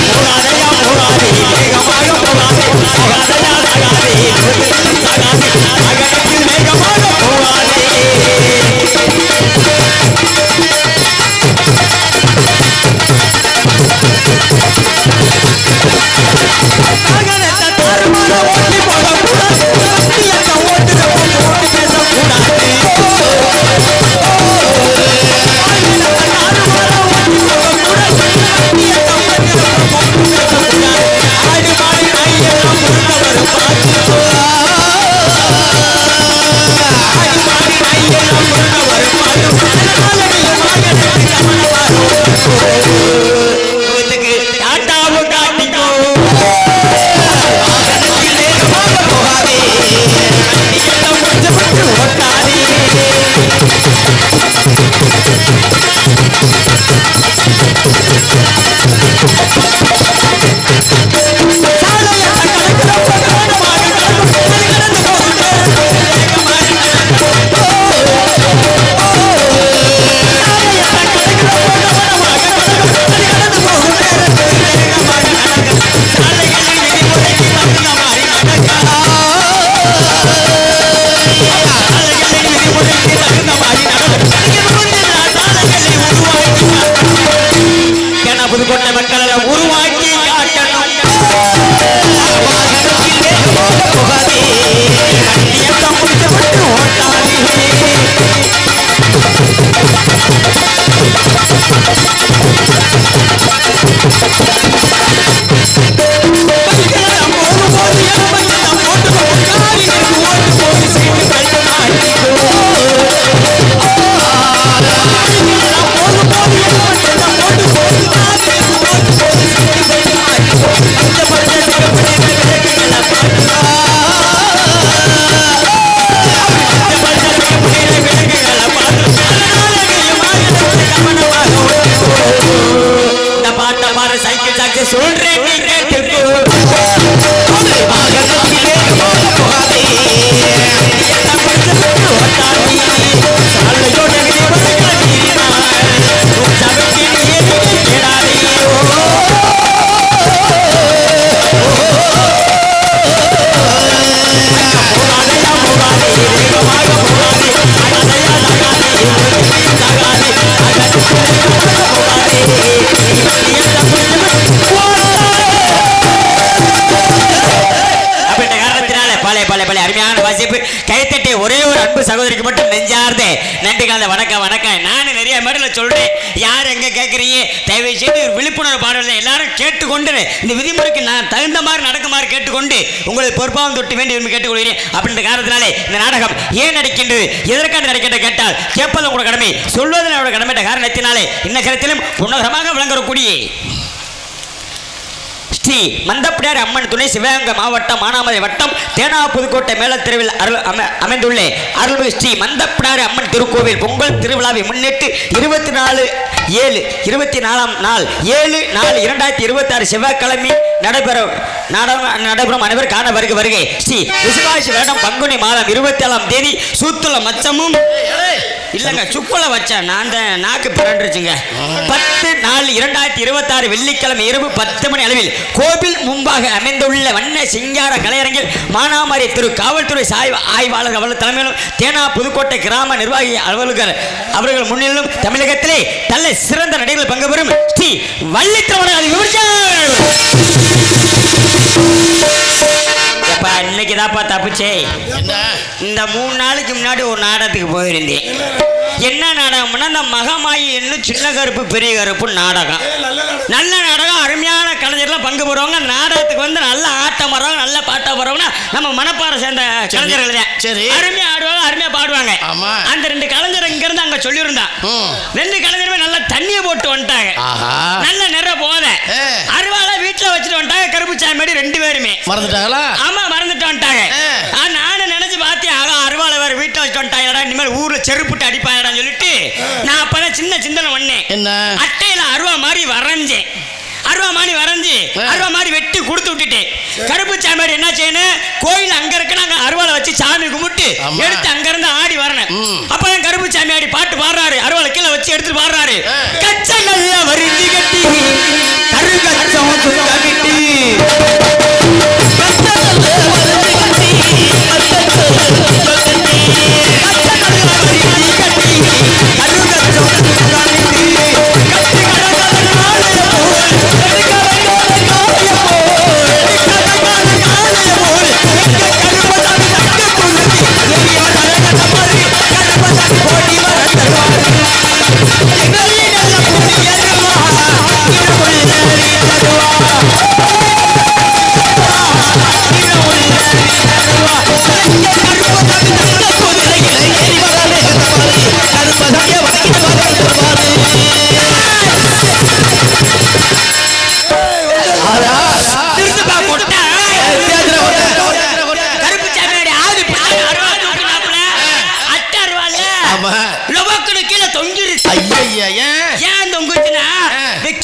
போகாதையா போகாதே, வேகமாக போகாதே, போகாதையா சகாதே, சகாதே, வாகனத்தில் வேகமாக போகாதே. வாகனத்தை தாறுமாற ஓட்டி போகக்கூடாது, வண்டியத்தை ஓட்டுறப்போ போட்டு பேசக்கூடாது. வாகனத்தை தாறுமாற ஓட்டி போகக்கூடாது, வண்டியத்தை ஓட்டுறப்போ போட்டு பேசக்கூடாது. ஆடு மாடு நாயெல்லாம் முழுக்க வரும் பார்த்துக்கோ, ஆடு மாடு நாயெல்லாம் முழுக்க வரும் பார்த்துக்கோ. அதனால நீ வாகனத்தை கவனமாக ஓட்டுக்கோ, டாட்டாவும் காட்டிக்கோ. வாகனத்தில் வேகமாக போகாதே, வண்டியெல்லாம் கொஞ்சம் விட்டு ஓட்டாதே. சாலையத்தை கடக்கிறப்ப கவனமாக கடக்கும், அது கடந்து போகும் நேரத்தில் வேகமாக நடக்கும். சாலையத்தை கடக்கிறப்ப கவனமாக கடக்கும், அது கடந்து போகும் நேரத்தில் வேகமாக நடக்கும். சாலைகளில் விதிமுறைக்கு தகுந்த மாதிரி நடக்கலாம், சாலைகளில் விதிமுறைக்கு தகுந்த மாதிரி நடக்கும். சாலைகளை உருவாக்கி என புதுக்கோட்டை மக்கள் எல்லாம் உருவாக்கி காட்டணும். வாகனத்தில் வேகமாக போகாதே, வண்டியத்தை கொஞ்சம் விட்டு ஓட்டாதே. பைக்கெல்லாம் போகும்போது எலும்பையெல்லாம் போட்டுக்கோ, காரிலிருந்து ஓட்டு போட்டு சீட்டு கழட்டு மாட்டிக்கோ. பைக்கெல்லாம் போகும்போது எலும்பையெல்லாம் போட்டுக்கோ, காரிலிருந்து ஓட்டு போட்டு சீட்டு கழட்டு மாட்டிக்கோ. பச்சை சிவப்பு நிற விளக்குகளை பாட்டுக்கோ, பச்சை சிவப்பு நிற விளக்குகளை பாட்டுக்கோ. அதனால நீ வாகனத்தை கவனமாக ஓட்டுக்கோ. இந்த பாட்டை பாரு சைக்கிள் சாக்கு சொல்றேன், நீ கேட்டுக்கோ. வாகனத்தில் வேகமாக போகாதே, வண்டியெல்லாம் கொஞ்சம் விட்டு ஓட்டாதே, சாலையோட விதிமுறைகளை மீறினார் உன் சபைக்கு நீயே தேடாதே. போகாதையா வாசிப்பு கைத்தட்டி ஒரே ஒரு அன்பு சகோதரிக்கு மட்டும் நெஞ்சார்ந்த நன்றி கலந்த வணக்கம் வணக்கம். நானும் நிறைய மேடல சொல்றேன், யார் எங்க கேட்குறீங்க, தயவு செய்து ஒரு விழிப்புணர்வு பாடல எல்லாரும் கேட்டுக்கொண்டு இந்த விதிமுறைக்கு நான் தகுந்த மாதிரி நடக்குமாறு கேட்டுக்கொண்டு உங்களுக்கு பொறுப்பாகவும் தொட்டு வேண்டி விரும்பி கேட்டுக்கொள்கிறேன். அப்படின்ற காரணத்தினாலே இந்த நாடகம் ஏன் நடக்கின்றது, எதற்காக நடக்கின்ற கேட்டால் கேட்பது உங்களோட கடமை, சொல்வதில் என்னோட கடமை காரணத்தினாலே இன்ன கருத்திலும் உன்னதமாக விளங்கக்கூடிய ஸ்ரீ மந்தப்பிடாரி அம்மன் துணை சிவகங்கை மாவட்டம் மானாமதுரை வட்டம் தேனா புதுக்கோட்டை மேலத்தெருவில் அமைந்துள்ள அருள்மிகு ஸ்ரீ மந்தப்பிடாரி அம்மன் திருக்கோவில் பொங்கல் திருவிழாவை முன்னிட்டு 24/7 நாள் 7/4/2026 செவ்வாய்க்கிழமை நடைபெறும் அனைவர் காண வருகை. ஸ்ரீ விசுவாசி வருடம் பங்குனி மாதம் 27ஆம் தேதி சூத்துல மச்சமும் இல்லைங்க சுப்பல வச்சேன் நான் தான் நாக்கு பிறண்டுருச்சுங்க. 10/4/2026 வெள்ளிக்கிழமை இரவு 10 மணி அளவில் கோவில் முன்பாக அமைந்துள்ள வண்ண சிங்கார கலையரங்கில் மானாமரை திரு காவல்துறை ஆய்வாளர் அவர்கள் தலைமையிலும் தேனா புதுக்கோட்டை கிராம நிர்வாகி அலுவலர்கள் அவர்கள் முன்னிலும் தமிழகத்திலே நல்ல சிறந்த நடிகர்கள் பங்கு பெறும் ஸ்ரீ வள்ளித்திரவண இன்னைக்கு தாப்பா தப்புச்சே. இந்த 3 நாளைக்கு முன்னாடி ஒரு நாடகத்துக்கு போயிருந்தேன். என்ன நாடகம்னா இந்த மகமாயி என்னும் சின்ன கருப்பு பெரிய கருப்பு நாடகம். நல்ல நாடகம், அருமையான கலைஞர்லாம் பங்கு பெறுவாங்க. நாடகத்துக்கு வந்து நல்ல ஆட்டம் வர்றவங்க, நல்ல பாட்டா போறவங்கன்னா நம்ம மனப்பாறை சேர்ந்த கலைஞர்கள் தான். அருமையா ஆடுவாங்க, அருமையா பாடுவாங்க. அந்த 2 கலைஞர் இங்க இருந்து அங்க சொல்லியிருந்தான். 2 கலைஞருமே நல்ல தண்ணியை போட்டு வந்துட்டாங்க, நல்ல நிற போத அருவாளை வீட்டுல வச்சுட்டு வந்துட்டாங்க. கருப்பு சாமியாடி 2 பேருமே மறந்துட்டாங்களா? ஆமா மறந்துட்டு வந்துட்டாங்க. நானும் நினைச்சு பார்த்தேன், அருவாளை வேற வீட்டுல வச்சுட்டு வந்துட்டாங்கடா, இனிமேல் ஊர்ல செருப்புட்டு அடிப்பாங்கடா சொல்லிட்டு நான் அப்பதான் சிந்தனை பண்ணேன். என்ன அட்டையில அருவா மாதிரி வரைஞ்சேன், அருவா மாதிரி வெட்டி கொடுத்து விட்டுட்டேன். கருப்பு சாமியார் என்ன செய்யணும், கோயில் அங்க இருக்கு, நாங்க அருவாளை வச்சு சாமி கும்பிட்டு எடுத்து அங்க இருந்து ஆடி வரணும். அப்பதான் கருப்பு சாமியாடி பாட்டு பாடுறாரு, அருவாளை கீழே வச்சு எடுத்து பாடுறாரு. கச்சங்கள்ல வருந்தி கட்டி கருங்கச்சம் கட்டி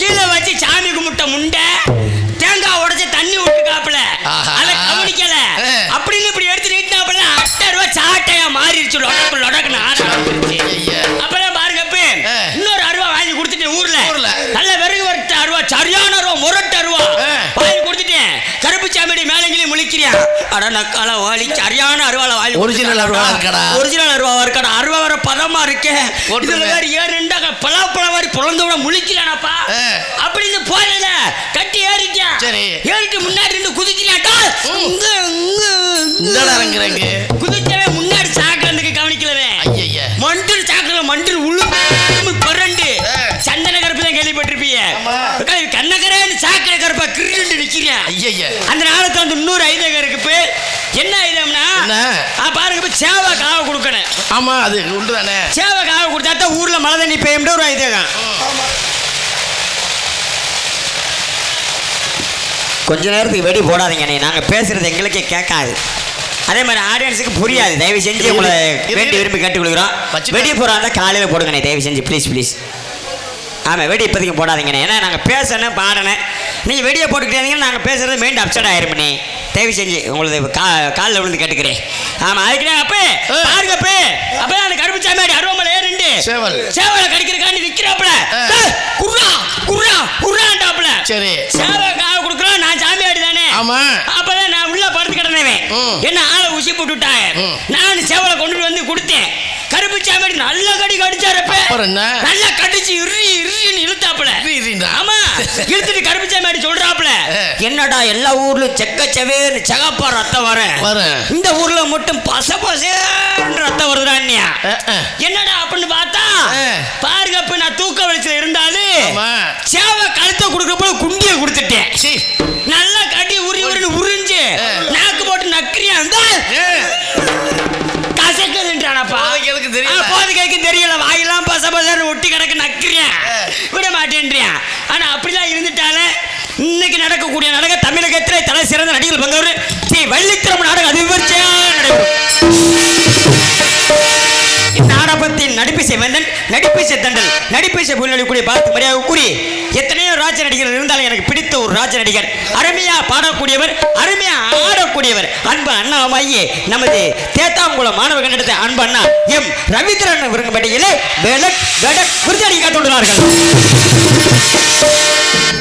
கீழே வச்சு சாமி கும்பிட்ட முண்டை தேங்காய் உடைச்சு தண்ணி விட்டுக்காப்புல அதை கவனிக்கல அப்படின்னு இப்படி எடுத்து நீட்டினாப்புல அட்டை ரூபா சாட்டையா மாறிடுச்சு. அப்பதான் பாருங்க, இன்னொரு அருவா வாங்கி கொடுத்துட்டேன். ஊர்ல நல்ல வெறுகு வறுத்த அருவா, சரியான அருவா, முரட்டு அருவா வாங்கி கொடுத்துட்டேன். கருப்பு சாமியடி மேலங்கிலே முழிக்கிறியா, அட நக்கால வாலி சரியான அருவால வாங்கி ஒரிஜினல் அருவா இருக்கடா. அருவா வர பதமா இருக்கே, இதுல வேற 7 பலாப்பழ மாதிரி பிறந்தவன முழிக்கிறானப்பா அப்படின்னு போயல கட்டி ஏறிட்டான். ஏறிட்டு முன்னாடி இருந்து குதிக்கிறாட்டா, குதிச்சவே முன்னாடி சாக்கிறதுக்கு கவனிக்கலவே மண்டில் சாக்கல மண்டில் உள்ளு பரண்டு சந்தன கருப்பு தான் கேள்விப்பட்டிருப்பீங்க. கண்ணகரேன்னு சாக்கடை கருப்பா கிரிண்டு நிக்கிறேன். அந்த நாளத்துல வந்து இன்னொரு ஐதகம் இருக்கு. என்ன ஐதம்னா பாருங்க, சேவை காவ கொடுக்கணும். ஆமா அது உண்டுதானே, சேவை காவ கொடுத்தா ஊர்ல மழை தண்ணி பெய்யும் ஒரு ஐதகம். கொஞ்ச நேரத்துக்கு வெடி போடாதீங்க, நாங்க பேசுறது எங்களுக்கே கேட்காது. அதே மாதிரி ஆடியன்ஸுக்கு புரியாது. தயவு செஞ்சு உங்களை வேண்டி விரும்பி கேட்டுக்கொள்கிறோம். வெடி போடுறாங்க காலையில் போடுங்கண்ணே தயவு செஞ்சு, ப்ளீஸ். ஆமாம், வெடி இப்போதைக்கு போடாதீங்கண்ணே, ஏன்னா நாங்கள் பேசணும் பாடணும். நீங்கள் வெடியை போட்டுக்கிட்டீங்கன்னா நாங்கள் பேசுகிறது மைண்ட் அப்செட் ஆயிருமண்ணே. தயவு செஞ்சு உங்களுக்கு காலில் விழுந்து கேட்டுக்கிறேன். ஆமாம், அதுக்குண்ணே பாருங்க அப்போ அந்த கருப்பு சாமியாடி அருவமலை ஏறிண்டு சேவலை கடிக்கிறக்காண்டி நிற்கிறாப்புல, குர்ராண்டாப்புல. சரி, சேவை காவ கொடுக்குறோம், நான் சாமியாடி தானே. அப்பதான் நான் உள்ள படுத்து கிடந்தேன். என்ன ஆளை ஊசி போட்டுட்டாங்க. நான் சேவலை கொண்டுட்டு வந்து கொடுத்தேன். கருப்பு சாமி நல்ல கடி கடிச்சாரப்ப அப்புறம் என்ன நல்லா கடிச்சு இறுன்னு இழுத்தாப்புல ஆமா இழுத்துட்டு கருப்பு சாமி சொல்றாப்புல என்னடா எல்லா ஊர்லயும் செக்கச்சவேன்னு சகப்பா ரத்தம் வர இந்த ஊர்ல மட்டும் பசபசேன்னு ரத்தம் வருதுடா அண்ணியா என்னடா அப்படின்னு பார்த்தா பாருங்க அப்ப நான் தூக்க வலிச்சுல இருந்தாலும் சேவை கழுத்தை கொடுக்கப்போ குண்டிய கொடுத்துட்டேன் நல்லா கட்டி உரிஞ்சு நாக்கு போட்டு நக்கிரியா கசக்குதுன்றானப்பா போதுக்கு தெரியல வாயெல்லாம் பசபசன்னு ஒட்டி கிடக்கு நக்கிறியான் விட மாட்டேன்றியான் ஆனா அப்படிலாம் இருந்துட்டாலே இன்னைக்கு நடக்கக்கூடிய நாடக தமிழகத்திலே தலை சிறந்த நடிகர்கள் பங்கவர் ஸ்ரீ வள்ளித்திரம் நாடகம் அதிபர்ச்சியா நடைபெறும். நாடகத்தின் நடிப்பிசை வேந்தன் நடிப்பிசை தண்டல் நடிப்பிசை புயலக்கூடிய பார்த்து மரியாதை கூறி எத்தனையோ ராஜ நடிகர்கள் இருந்தாலும் எனக்கு பிடித்த ஒரு ராஜ நடிகர் அருமையா பாடக்கூடியவர் அருமையா ஆடக்கூடியவர் அன்பு அண்ணாமாயே நமது தேத்தாங்குளம் மாணவர்கள் நடத்த அன்பு அண்ணா எம் ரவீந்திரன் விரும்படியிலே விருதாடி காத்துள்ளார்கள்.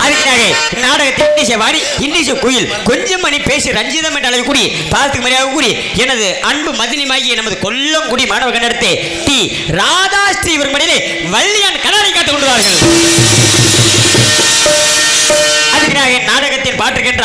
அதுக்காக நாடகத்தில் இன்னிசை வாடி இன்னிசை குயில் கொஞ்சம் மணி பேசி ரஞ்சிதம் என்ற அளவு கூடி பார்த்துக்கு மரியாதை கூறி எனது அன்பு மதினிமாகிய நமது கொல்லங்குடி மாணவர்கள் நடத்த டி ராதாஸ்ரீ விரும்படியிலே வள்ளியான் கலாரை காத்துக் கொண்டுள்ளார்கள். அதுக்காக நாடகத்தின் பாட்டுக்கென்ற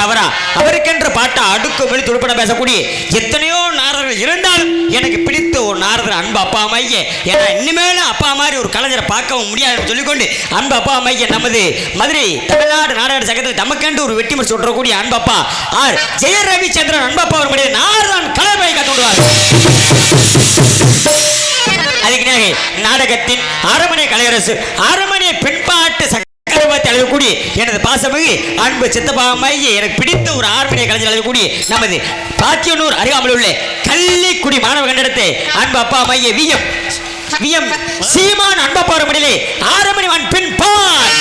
அவருக்கென்ற பாட்டை அடுக்கு மொழி துடுப்பட பேசக்கூடிய எத்தனையோ நாரதர்கள் இருந்தாலும் எனக்கு பிடித்த ஒரு நாரதர் அன்பு அப்பா அம்மையே ஏன்னா இனிமேலும் அப்பா மாதிரி ஒரு கலைஞரை பார்க்கவும் முடியாது சொல்லிக்கொண்டு அன்பு அப்பா அம்மையே நமது மதுரை தமிழ்நாடு நாடக சங்கத்தில் தமக்கென்று ஒரு வெற்றிமர் சொல்றக்கூடிய அன்பு அப்பா ஆர் ஜெய ரவிச்சந்திரன் அன்பு அப்பா ஒரு மனித நாரதன் கலைமை கற்றுள்ளார். அதுக்காக நாடகத்தின் அரமனை கலையரசு அரமனை பெண்பாட்டு அழகக்கூடிய எனது பாசமிகு அன்பு சித்தப்பாமையே எனக்கு பிடித்த ஒரு ஆர்மனை கலைஞர் அழகக்கூடிய நமது பாத்தியனூர் அருகாமல் உள்ள கள்ளிக்குடி மாணவர்கள் நடத்த அன்பு அப்பா மைய விஎம் சீமான் அன்பா பாரம்பரியிலே ஆரம்பணிவான் பின் பார்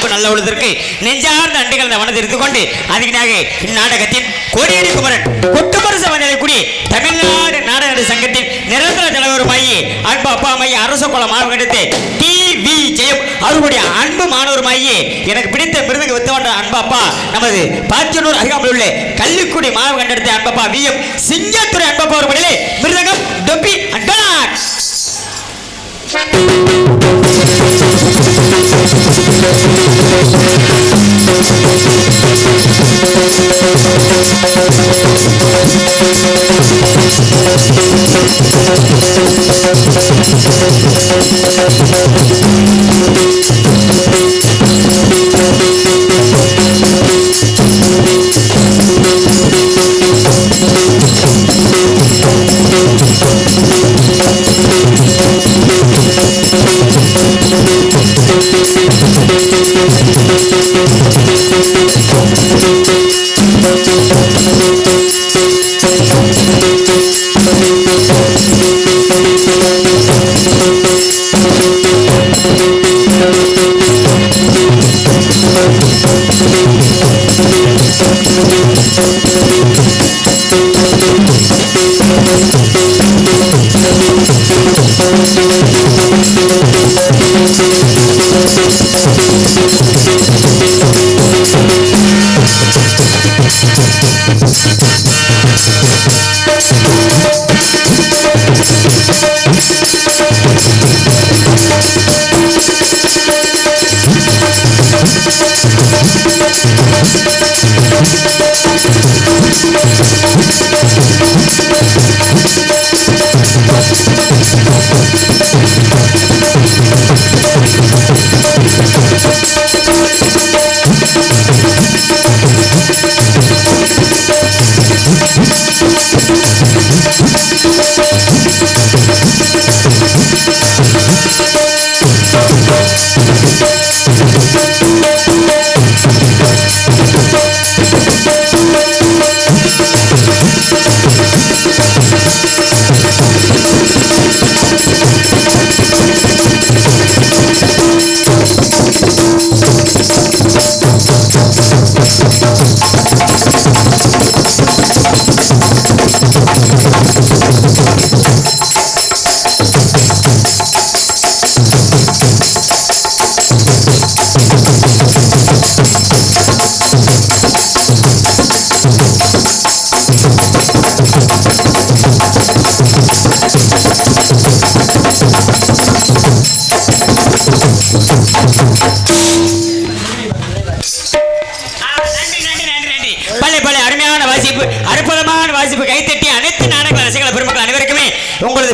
நல்ல உள்ளதற்கு நெஞ்சார்ந்த அண்டிகள் மனதில் இருந்து கொண்டு அதுக்காக இந்நாடகத்தின் கோடியடி குமரன் கொட்டுமரச கூடிய தமிழ்நாடு நாடக சங்கத்தின் நிரந்தர தலைவருமாயி அன்பு அப்பா அம்மையை அரச குல மாணவர்களிடத்தை டிவி ஜெயம் அவருடைய அன்பு மாணவருமாயி எனக்கு பிடித்த மிருதங்க வித்தவன்ற அன்பு அப்பா நமது பாத்தியனூர் அருகாமல் உள்ள கள்ளிக்குடி மாணவர்களிடத்தை அன்பு அப்பா விஎம் சிங்கத்துறை அன்பு அப்பா அவர்களிலே மிருதங்கம் டொப்பி அண்டாட்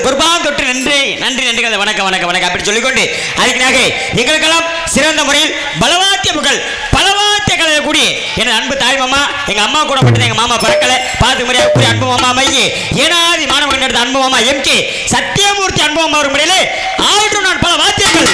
நமது பொறுப்பான் தொட்டு நன்றி நன்றி நன்றி வணக்கம் வணக்கம் வணக்கம் அப்படி சொல்லிக்கொண்டு அதுக்காக எங்களுக்கெல்லாம் சிறந்த முறையில் பலவாத்திய புகழ் பலவாத்திய கலையக்கூடிய எனது அன்பு தாய் மாமா எங்க அம்மா கூட பட்டது எங்க மாமா பிறக்கலை பார்த்து முறையாக கூடிய அன்பு மாமா மையே ஏனாதி மாணவர்கள் எடுத்த அன்பு மாமா எம்கே சத்தியமூர்த்தி அன்பு மாமா ஒரு முறையிலே ஆயிரம் நான் பல வாத்தியங்கள்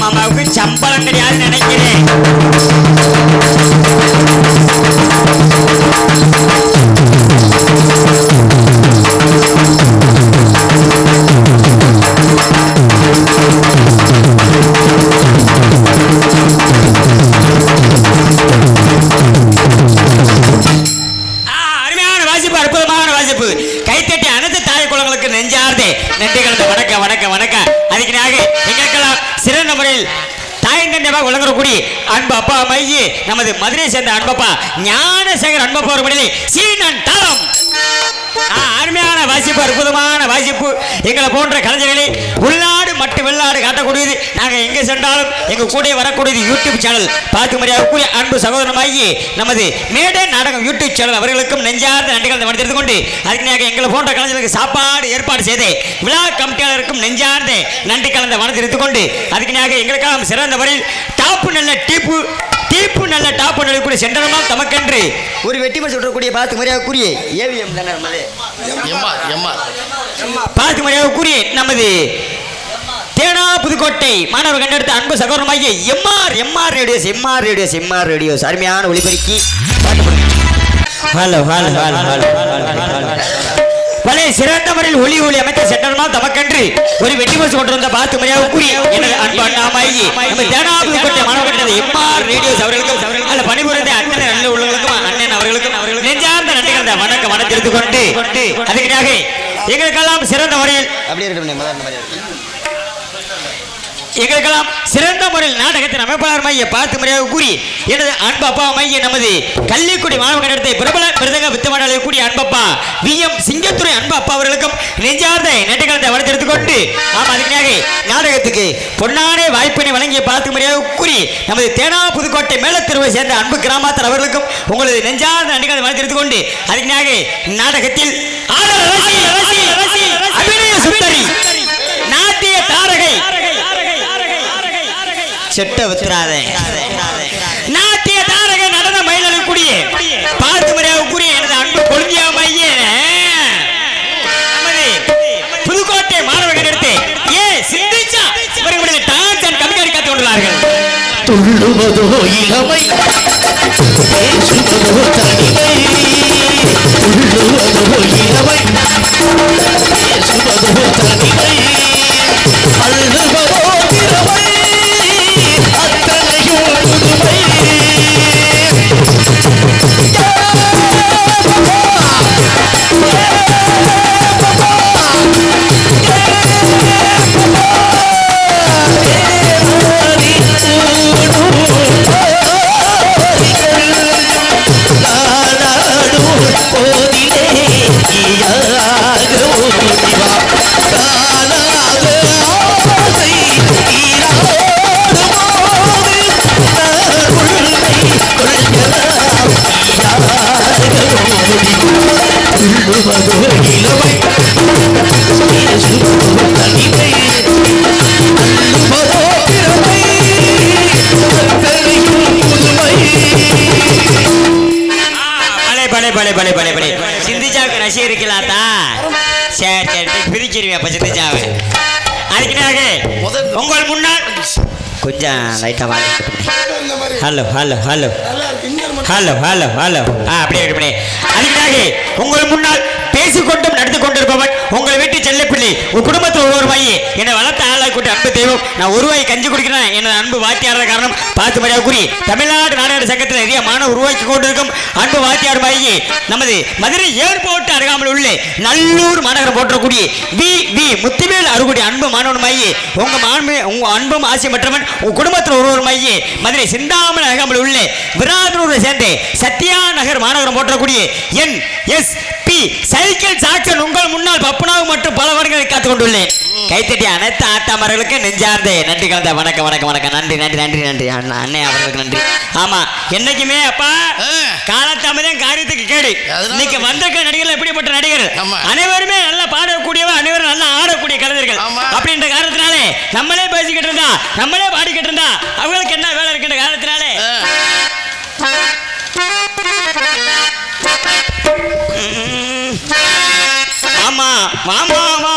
மாமாவுக்கு சம்பளம் கிடையாது நினைக்கிறேன். அருமையான வாசிப்பு, அற்புதமான வாசிப்பு. கைத்தட்டி அனைத்து தாய் குளங்களுக்கு நெஞ்சார்ந்தே நன்றி கலந்த வணக்கம் வணக்கம் வணக்கம். அதுக்குனாக எங்களுக்கெல்லாம் சிறந்த முறையில் தாயங்கண்டியமாக விளங்கக்கூடிய அன்பு அப்பா மையே நமது மதுரை சேர்ந்த அன்பப்பா ஞானசேகர் அன்பப்பா ஒரு மணிலே சீனன் தாளம். அருமையான வாசிப்பு, அற்புதமான வாசிப்பு. எங்களை போன்ற கலைஞர்களை உள்நாடு மற்றும் வெளிநாடு காட்டக்கூடியது. நாங்கள் எங்கே சென்றாலும் எங்கள் கூட வரக்கூடியது யூடியூப் சேனல் பார்க்க முடியாத அன்பு சகோதரமாகி நமது மேடை நாடகம் யூடியூப் சேனல் அவர்களுக்கும் நெஞ்சார்ந்த நன்றிகளை வளர்த்து கொண்டு அதுக்கு எங்களை போன்ற கலைஞர்களுக்கு சாப்பாடு ஏற்பாடு செய்து விழா கமிட்டியாளருக்கும் நெஞ்சார்ந்த நன்றி கலந்த வளர்த்து கொண்டு அதுக்கு எங்களுக்கெல்லாம் சிறந்த வரையில் டாப்பு நல்ல டீப்பு நல்ல டாப்பு நல்ல சென்றமா தமக்கென்று ஒரு வெட்டிமை சொல்றக்கூடிய பார்த்து மரியாதை கூறிய ஏவிஎம் பார்த்து மரியாதை கூறிய நமது தேனா புதுக்கோட்டை மாணவர் கண்டெடுத்த அன்பு சகோதரமாகிய எம்ஆர் ரேடியோஸ் அருமையான ஒளிபெருக்கி பழைய சிறந்த முறையில் ஒளி அமைத்த சென்றமா தமக்கன்று ஒரு வெட்டி பஸ் கொண்டு வந்த பார்த்து மரியாதை கூறிய எனது அன்பு அண்ணாமாயி நம்ம தேனா புதுக்கோட்டை மாணவர் கண்டது எம்ஆர் ரேடியோஸ் அவர்களுக்கும் அதில் பணிபுரிந்த அண்ணன் நல்ல உள்ளவர்களுக்கும் அண்ணன் அவர்களுக்கும் நெஞ்சார்ந்த நன்றிகளை வணக்கம் வணக்கம் கொண்டு அதுக்காக எங்களுக்கெல்லாம் சிறந்த முறையில் அப்படி இருக்கட்டும் எங்களுக்கெல்லாம் சிறந்த முறையில் நாடகத்தின் அமைப்பாளர் மைய பார்த்து மரியாதை கூறி எனது அன்பு அப்பா மைய நமது கள்ளிக்குடி மாணவ கண்டத்தை பிரபல மிருதங்க வித்தமாடலை கூடிய அன்பப்பா விஎம் சிங்கத்துறை அன்பு அப்பா அவர்களுக்கும் நெஞ்சார்ந்த நெட்டுக்களத்தை வளர்த்தெடுத்துக் கொண்டு அதுக்காக நாடகத்துக்கு பொன்னானே வாய்ப்பினை வழங்கிய பார்த்து மரியாதை கூறி நமது தேனா புதுக்கோட்டை மேலத்தெருவை சேர்ந்த அன்பு கிராமத்தர் அவர்களுக்கும் உங்களது நெஞ்சார்ந்த நன்றிகளை வளர்த்தெடுத்துக் கொண்டு அதுக்காக நாடகத்தில் அபிநய சுந்தரி நாட்டிய தாரகை செட்ட வித்துறாதே நாட்டிய தாரக நடன மயிலக்கூடிய பார்த்து மரியாதை கூறிய எனது அன்பு கொழுந்தியா மையே நமது புதுக்கோட்டை மாணவர்கள் எடுத்து சிந்திச்சா இவர்களுடைய டான்ஸ் அண்ட் கவிதை காத்து கொண்டுள்ளார்கள். துள்ளுவதோ இளமை பேசுவதோ தனிமை துள்ளுவதோ இளமை பேசுவதோ தனிமை அள்ளுவதோ திறமை திறமை சுமப்பவர் தனிமை அள்ளுவதோ திறமை அத்தனைக்கும் புதுமை. பலே சிந்திச்சாவுக்கு ரசிகர் இருக்கலாத்தா சரி பிரிச்சிருவேன் அப்ப சிந்திச்சாவை. அதுக்குனாக உங்கள் முன்னால் கொஞ்சம் லைட்டா வாங்க. Hello hello hello hello hello hello அப்படியே அப்படியே. அதுக்காக உங்கள் முன்னால் பேசிக்கொண்டும் நடந்து கொண்டிருப்பவன் உங்கள் வீட்டு செல்லப்பிள்ளை உன் குடும்பத்தில் ஒவ்வொரு வாயி என்னை வளர்த்த ஆளாக கூட்டி அன்பு தெய்வம். நான் ஒரு வாய் கஞ்சி குடிக்கிறேன் எனது அன்பு வாத்தியார காரணம் பார்த்து மரியாதை கூறி தமிழ்நாடு நாடக சங்கத்தில் நிறைய மாணவர் உருவாக்கி கொண்டிருக்கும் அன்பு வாத்தியார் வாயி நமது மதுரை ஏர்போர்ட் அருகாமல் உள்ள நல்லூர் மாநகரம் போற்றக்கூடிய வி முத்துவேல் அருகுடி அன்பு மாணவன் மாயி உங்க அன்பும் ஆசை மற்றவன் உன் குடும்பத்தில் ஒருவர் மாயி மதுரை சிந்தாமணி அருகாமல் உள்ள விராதனூரை சேர்ந்த சத்யா நகர் மாநகரம் போற்றக்கூடிய NSP சைக்கிள் சாக்சன் உங்கள் முன்னால் பப்புனாவு மற்றும் பல வருடங்களை காத்துக் கொண்டுள்ளேன். கைத்தட்டி அனைத்து ஆட்டாமர்களுக்கு நெஞ்சார்ந்த நன்றி கலந்த வணக்கம் வணக்கம் வணக்கம். நன்றி நன்றி நன்றி நன்றி அண்ணே அவர்களுக்கு நன்றி. ஆமா என்னைக்குமே அப்பா காலத்தாமதம் காரியத்துக்கு கேடு. இன்னைக்கு வந்திருக்க நடிகர்கள் எப்படிப்பட்ட நடிகர்கள் அனைவருமே நல்லா பாடக்கூடியவ அனைவரும் நல்லா ஆடக்கூடிய கலைஞர்கள். அப்படின்ற காரணத்தினாலே நம்மளே பேசிக்கிட்டு இருந்தா நம்மளே பாடிக்கிட்டு இருந்தா அவங்களுக்கு என்ன வேலை இருக்கின்ற காரணத்தினாலே ஆமா மாமா மாமா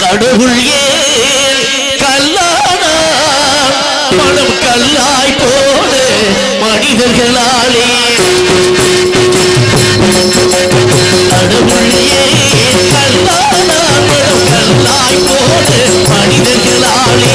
கடவுள் ஏன் கல்லானா மனம் கல்லாய் போன மனிதர்களாலே கடவுள் ஏன் கல்லானா மனம் கல்லாய் போன மனிதர்களாலே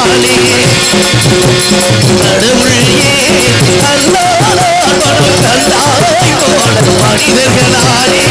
நாளே கடவுளே அல்லா மனம் கண்டாய் போல மனிதர்களாலே